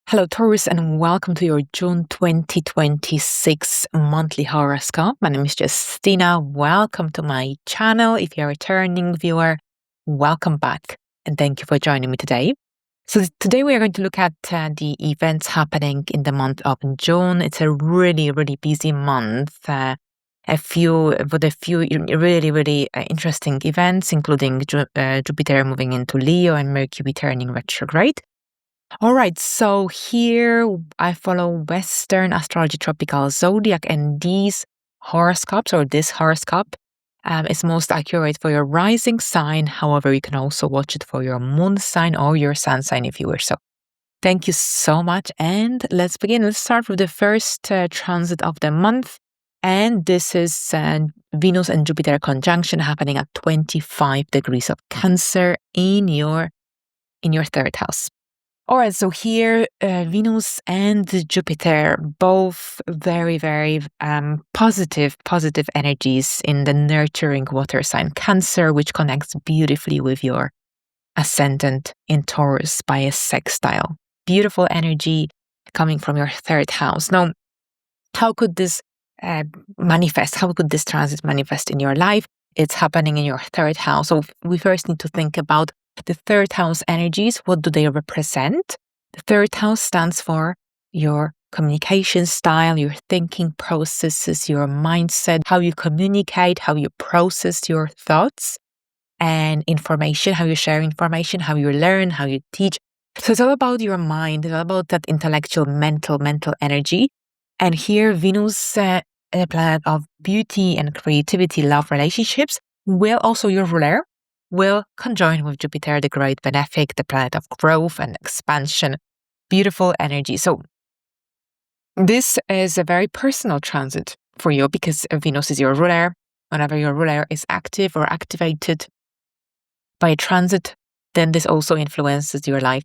Hello, Taurus, and welcome to your June 2026 monthly horoscope. My name is Justina. Welcome to my channel. If you're a returning viewer, welcome back, and thank you for joining me today. So today we are going to look at the events happening in the month of June. It's a really, really busy month. A few really interesting events, including Jupiter moving into Leo and Mercury turning retrograde. All right, so here I follow Western astrology tropical zodiac, and these horoscopes, or this horoscope, is most accurate for your rising sign. However, you can also watch it for your moon sign or your sun sign if you wish. So thank you so much, and let's begin. Let's start with the first transit of the month, and this is Venus and Jupiter conjunction happening at 25 degrees of Cancer in your third house. All right, so here Venus and Jupiter, both very positive energies in the nurturing water sign Cancer, which connects beautifully with your ascendant in Taurus by a sextile. Beautiful energy coming from your third house. Now, how could this manifest? How could this transit manifest in your life? It's happening in your third house. So we first need to think about the third house energies. What do they represent? The third house stands for your communication style, your thinking processes, your mindset, how you communicate, how you process your thoughts and information, how you share information, how you learn, how you teach. So it's all about your mind. It's all about that intellectual, mental energy. And here Venus, a planet of beauty and creativity, love, relationships, will also your ruler will conjoin with Jupiter, the great benefic, the planet of growth and expansion. Beautiful energy. So this is a very personal transit for you because Venus is your ruler. Whenever your ruler is active or activated by a transit, then this also influences your life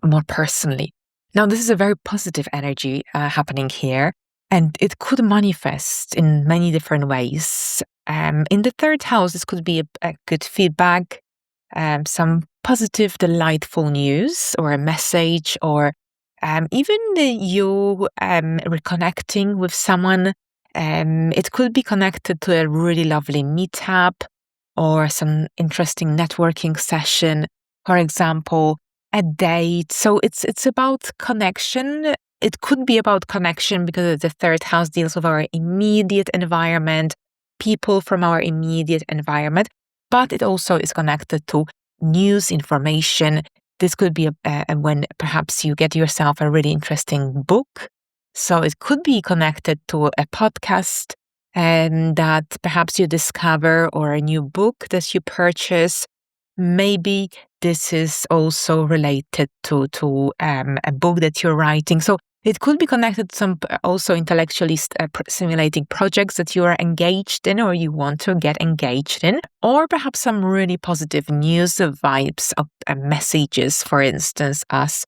more personally. Now, this is a very positive energy happening here, and it could manifest in many different ways. In the third house, this could be a good feedback, some positive, delightful news or a message, or even you reconnecting with someone. It could be connected to a really lovely meetup or some interesting networking session, for example, a date. So it's about connection. It could be about connection because the third house deals with our immediate environment, people from our immediate environment, but it also is connected to news, information. This could be when perhaps you get yourself a really interesting book. So it could be connected to a podcast that perhaps you discover, or a new book that you purchase. Maybe this is also related to a book that you're writing. So it could be connected to some also intellectually stimulating projects that you are engaged in or you want to get engaged in, or perhaps some really positive news, vibes, of messages, for instance, as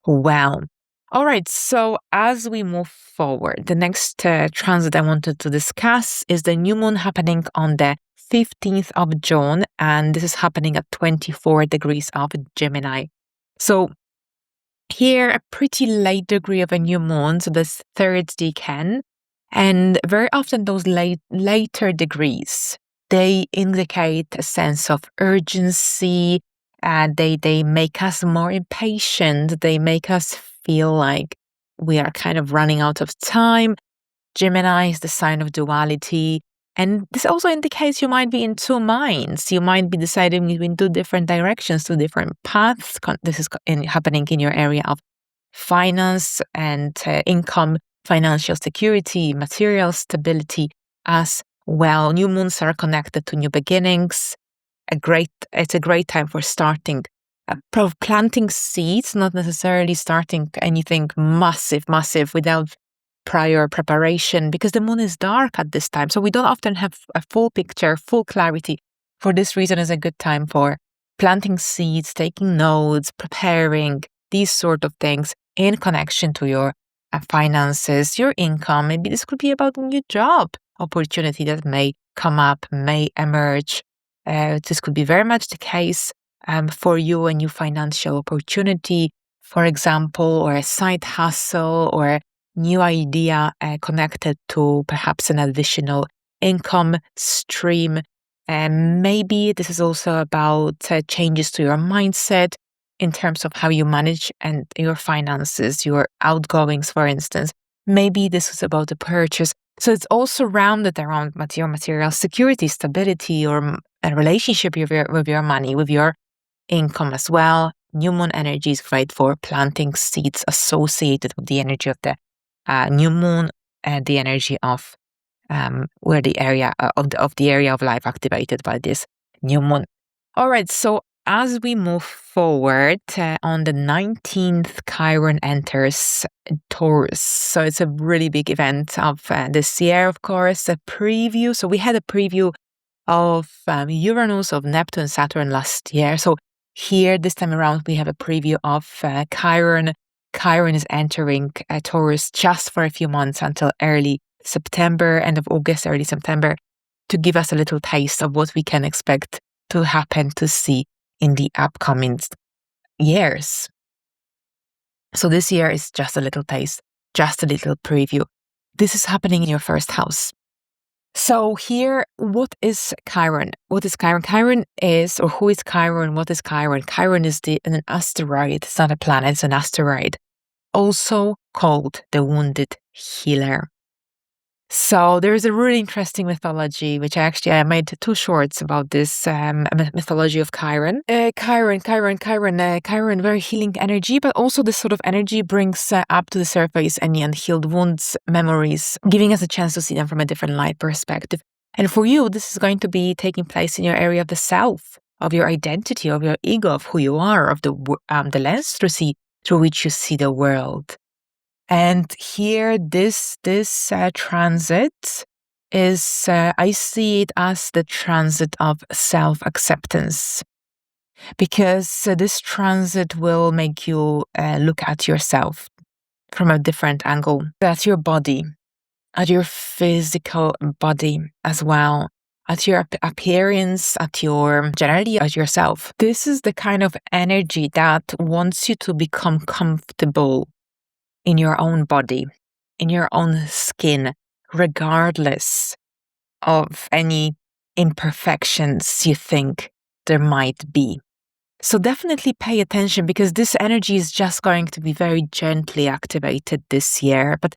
well. All right, so as we move forward, the next transit I wanted to discuss is the new moon happening on the 15th of June, and this is happening at 24 degrees of Gemini. So here, a pretty late degree of a new moon, so this third decan, and very often those later degrees, they indicate a sense of urgency, they make us more impatient, they make us feel like we are kind of running out of time. Gemini is the sign of duality, and this also indicates you might be in two minds. You might be deciding between two different directions, two different paths. This is happening in your area of finance and income, financial security, material stability as well. New moons are connected to new beginnings. It's a great time for starting, planting seeds, not necessarily starting anything massive without prior preparation, because the moon is dark at this time. So we don't often have a full picture, full clarity. For this reason, is a good time for planting seeds, taking notes, preparing, these sort of things in connection to your finances, your income. Maybe this could be about a new job opportunity that may come up, may emerge. This could be very much the case for you, a new financial opportunity, for example, or a side hustle or a new idea connected to perhaps an additional income stream. And maybe this is also about changes to your mindset in terms of how you manage and your finances, your outgoings, for instance. Maybe this is about a purchase. So it's all surrounded around material security, stability, or a relationship with your money, with your income as well. New moon energy is great for planting seeds associated with the energy of the new moon and the energy of where the area of the area of life activated by this new moon. All right, so as we move forward, on the 19th, Chiron enters Taurus. So it's a really big event of this year, of course, a preview. So we had a preview of Uranus, of Neptune, Saturn last year. So here, this time around, we have a preview of Chiron. Chiron is entering Taurus just for a few months until early September, end of August, early September, to give us a little taste of what we can expect to happen, to see in the upcoming years. So this year is just a little taste, just a little preview. This is happening in your first house. So here, what is Chiron? What is Chiron? Chiron is, or who is Chiron? What is Chiron? Chiron is an asteroid. It's not a planet, it's an asteroid, also called the wounded healer. So there is a really interesting mythology, which I made 2 shorts about this mythology of Chiron. Chiron, very healing energy, but also this sort of energy brings up to the surface any unhealed wounds, memories, giving us a chance to see them from a different light perspective. And for you, this is going to be taking place in your area of the self, of your identity, of your ego, of who you are, of the lens through which you see the world. And here, this transit is, I see it as the transit of self-acceptance, because this transit will make you look at yourself from a different angle, at your body, at your physical body as well, at your appearance, generally at yourself. This is the kind of energy that wants you to become comfortable in your own body, in your own skin, regardless of any imperfections you think there might be. So definitely pay attention, because this energy is just going to be very gently activated this year. But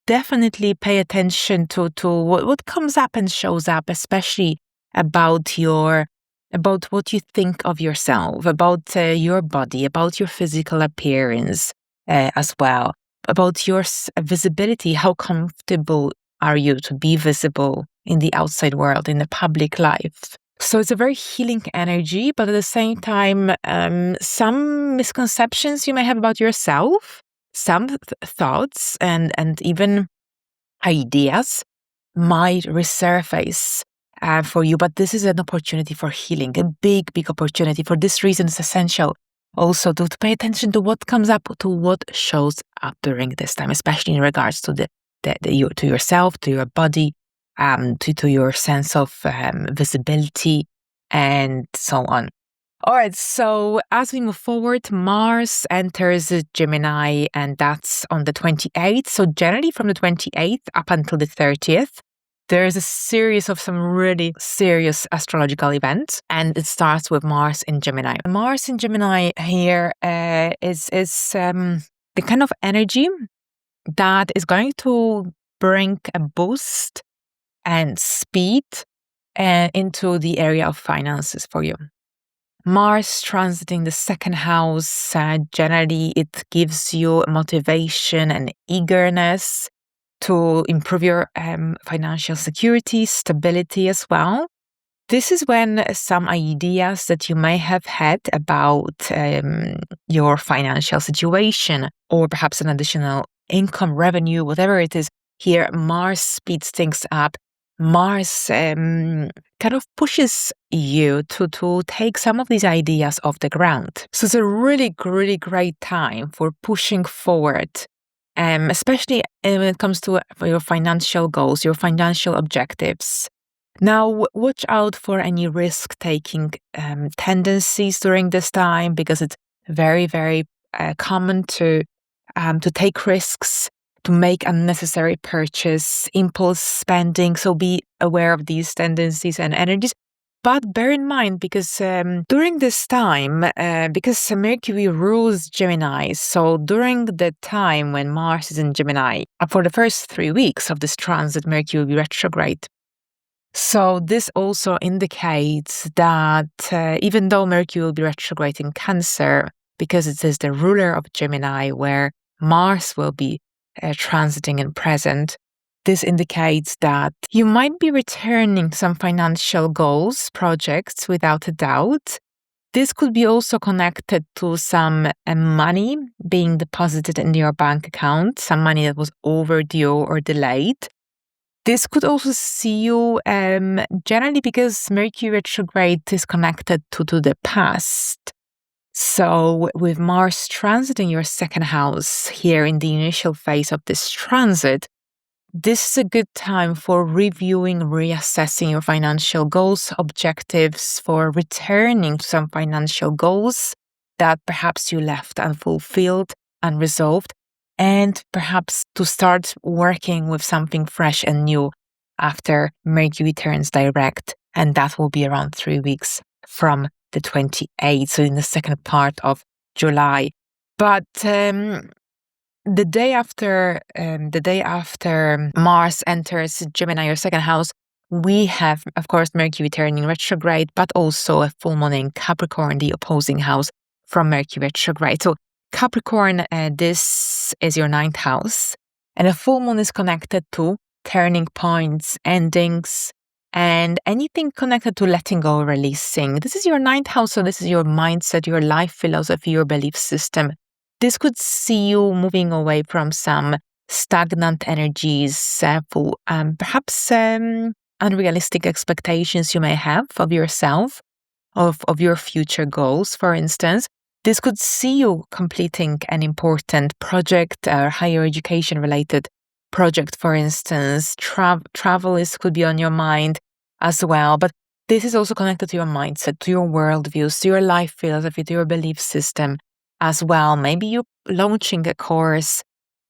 definitely pay attention to what comes up and shows up, especially about what you think of yourself, about your body, about your physical appearance as well, about your visibility. How comfortable are you to be visible in the outside world, in the public life? So it's a very healing energy, but at the same time, some misconceptions you may have about yourself, some thoughts and even ideas might resurface for you. But this is an opportunity for healing, a big opportunity. For this reason, it's essential also to pay attention to what comes up, to what shows up during this time, especially in regards to to yourself, to your body, to your sense of visibility, and so on. All right, so as we move forward, Mars enters Gemini, and that's on the 28th. So generally from the 28th up until the 30th, there is a series of some really serious astrological events, and it starts with Mars in Gemini. Mars in Gemini here is the kind of energy that is going to bring a boost and speed into the area of finances for you. Mars transiting the second house, generally it gives you motivation and eagerness to improve your financial security, stability as well. This is when some ideas that you may have had about your financial situation, or perhaps an additional income, revenue, whatever it is, here Mars speeds things up. Mars kind of pushes you to take some of these ideas off the ground. So it's a really, really great time for pushing forward, especially when it comes to your financial goals, your financial objectives. Now, watch out for any risk-taking tendencies during this time, because it's very, very common to take risks, to make unnecessary purchase, impulse spending. So be aware of these tendencies and energies. But bear in mind, because during this time, because Mercury rules Gemini, so during the time when Mars is in Gemini, for the first 3 weeks of this transit, Mercury will be retrograde. So this also indicates that even though Mercury will be retrograde in Cancer, because it is the ruler of Gemini, where Mars will be transiting in present, this indicates that you might be returning some financial goals, projects, without a doubt. This could be also connected to some money being deposited in your bank account, some money that was overdue or delayed. This could also see you generally because Mercury retrograde is connected to the past. So with Mars transiting your second house here in the initial phase of this transit, this is a good time for reviewing, reassessing your financial goals, objectives, for returning to some financial goals that perhaps you left unfulfilled, unresolved, and perhaps to start working with something fresh and new after Mercury turns direct. And that will be around 3 weeks from the 28th, so in the second part of July. But the day after Mars enters Gemini, your second house, we have, of course, Mercury turning retrograde, but also a full moon in Capricorn, the opposing house from Mercury retrograde. So Capricorn, this is your 9th house, and a full moon is connected to turning points, endings, and anything connected to letting go, releasing. This is your 9th house, so this is your mindset, your life philosophy, your belief system. This could see you moving away from some stagnant energies, perhaps unrealistic expectations you may have of yourself, of your future goals, for instance. This could see you completing an important project, or higher education related project, for instance. Travel could be on your mind as well. But this is also connected to your mindset, to your worldviews, to your life philosophy, to your belief system as well. Maybe you're launching a course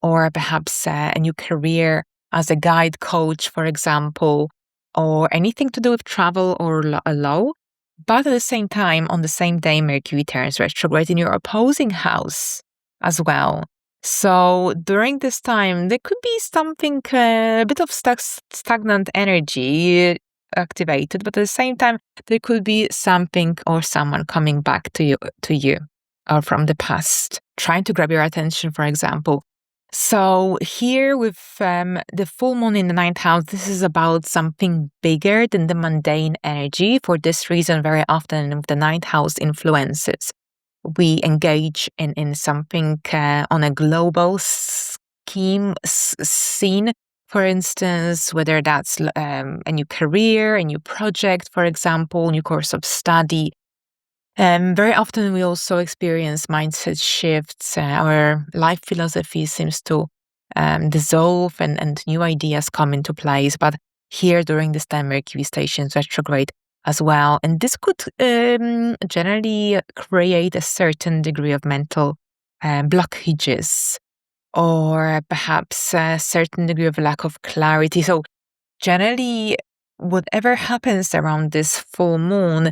or perhaps a new career as a guide coach, for example, or anything to do with travel or law. But at the same time, on the same day, Mercury turns retrograde in your opposing house as well. So during this time, there could be something, a bit of stagnant energy activated, but at the same time, there could be something or someone coming back to you or from the past, trying to grab your attention, for example. So here with the full moon in the 9th house, this is about something bigger than the mundane energy. For this reason, very often with the 9th house influences, we engage in something on a global scene, for instance, whether that's a new career, a new project, for example, new course of study. Very often we also experience mindset shifts. Our life philosophy seems to dissolve and new ideas come into place. But here during this time, Mercury stations retrograde as well. And this could generally create a certain degree of mental blockages or perhaps a certain degree of lack of clarity. So generally, whatever happens around this full moon,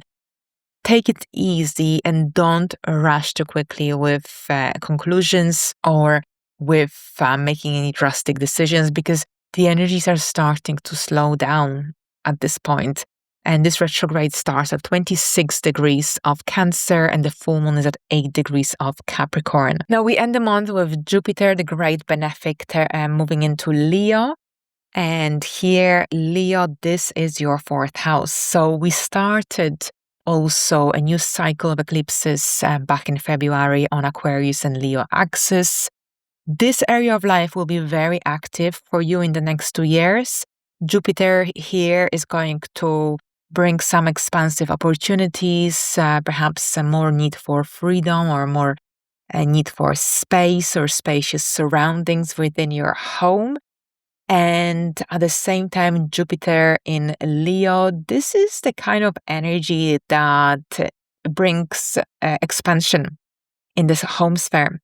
take it easy and don't rush too quickly with conclusions or with making any drastic decisions, because the energies are starting to slow down at this point. And this retrograde starts at 26 degrees of Cancer and the full moon is at 8 degrees of Capricorn. Now we end the month with Jupiter, the great benefactor, moving into Leo. And here, Leo, this is your 4th house. So we started also a new cycle of eclipses back in February on Aquarius and Leo axis. This area of life will be very active for you in the next 2 years. Jupiter here is going to bring some expansive opportunities, perhaps some more need for freedom or more need for space or spacious surroundings within your home. And at the same time, Jupiter in Leo, this is the kind of energy that brings expansion in this home sphere.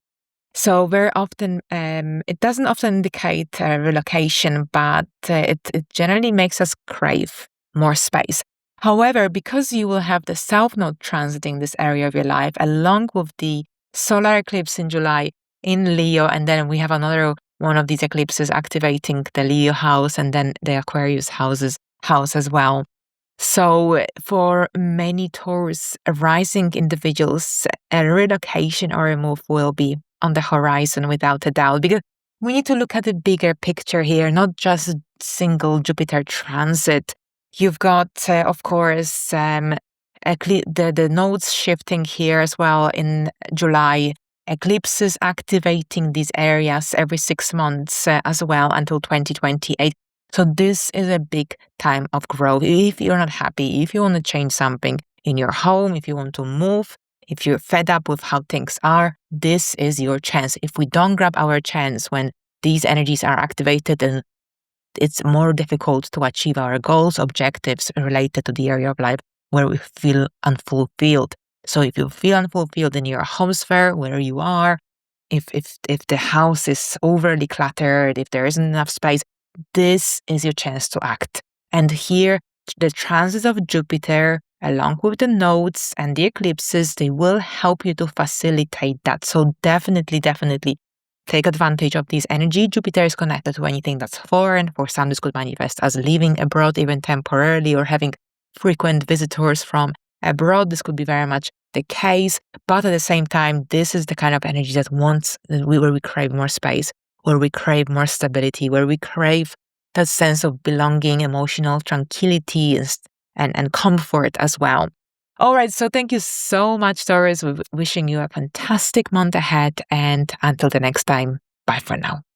So very often, it doesn't often indicate relocation, but it generally makes us crave more space. However, because you will have the South Node transiting this area of your life, along with the solar eclipse in July in Leo, and then we have another one of these eclipses activating the Leo house and then the Aquarius house as well. So for many Taurus rising individuals, a relocation or a move will be on the horizon without a doubt, because we need to look at the bigger picture here, not just single Jupiter transit. You've got, of course, the nodes shifting here as well in July. Eclipses activating these areas every 6 months as well until 2028. So this is a big time of growth. If you're not happy, if you want to change something in your home, if you want to move, if you're fed up with how things are, this is your chance. If we don't grab our chance when these energies are activated, then it's more difficult to achieve our goals, objectives related to the area of life where we feel unfulfilled. So if you feel unfulfilled in your home sphere, where you are, if the house is overly cluttered, if there isn't enough space, this is your chance to act. And here, the transits of Jupiter, along with the nodes and the eclipses, they will help you to facilitate that. So definitely take advantage of this energy. Jupiter is connected to anything that's foreign. For some, this could manifest as living abroad, even temporarily, or having frequent visitors from abroad. This could be very much the case. But at the same time, this is the kind of energy that where we crave more space, where we crave more stability, where we crave that sense of belonging, emotional tranquility, and comfort as well. All right, so thank you so much, Taurus. We're wishing you a fantastic month ahead, and until the next time, bye for now.